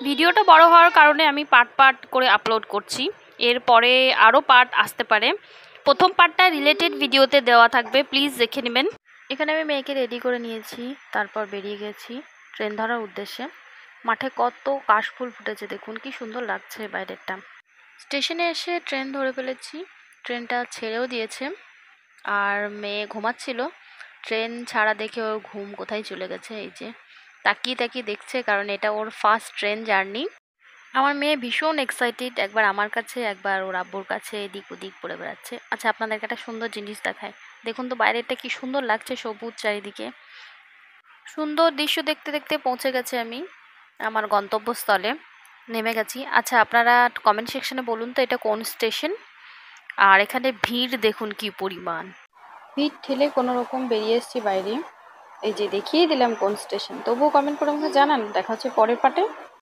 ভিডিওটা বড় হওয়ার কারণে আমি পার্ট পার্ট করে আপলোড করছি। এরপরে আরও পার্ট আসতে পারে। প্রথম পার্টটা রিলেটেড ভিডিওতে দেওয়া থাকবে, প্লিজ দেখে নেবেন। এখানে আমি মেয়েকে রেডি করে নিয়েছি, তারপর বেরিয়ে গেছি ট্রেন ধরার উদ্দেশ্যে। মাঠে কত কাশফুল ফুটেছে দেখুন, কি সুন্দর লাগছে বাইরেরটা। স্টেশনে এসে ট্রেন ধরে ফেলেছি, ট্রেনটা ছেড়েও দিয়েছে। আর মেয়ে ঘুমাচ্ছিল, ট্রেন ছাড়া দেখে ওর ঘুম কোথায় চলে গেছে। এই যে তাকিয়ে তাকিয়ে দেখছে, কারণ এটা ওর ফার্স্ট ট্রেন জার্নি। আমার মেয়ে ভীষণ এক্সাইটেড, একবার আমার কাছে একবার ওর আব্বুর কাছে এদিক ওদিক পড়ে বেড়াচ্ছে। আচ্ছা, আপনাদেরকে একটা সুন্দর জিনিস দেখায়, দেখুন তো বাইরেটা কি সুন্দর লাগছে, সবুজ চারিদিকে। সুন্দর দৃশ্য দেখতে দেখতে পৌঁছে গেছে আমি আমার গন্তব্যস্থলে, নেমে গেছি। আচ্ছা, আপনারা কমেন্ট সেকশনে বলুন তো এটা কোন স্টেশন। আর এখানে ভিড় দেখুন কি পরিমাণ, ভিড় ঠেলে কোনো রকম বেরিয়ে এসেছি বাইরে। এই যে দেখিয়ে দিলাম কোন স্টেশন, তবুও কমেন্ট করে আমাকে জানান। দেখা হচ্ছে পরের পার্টে।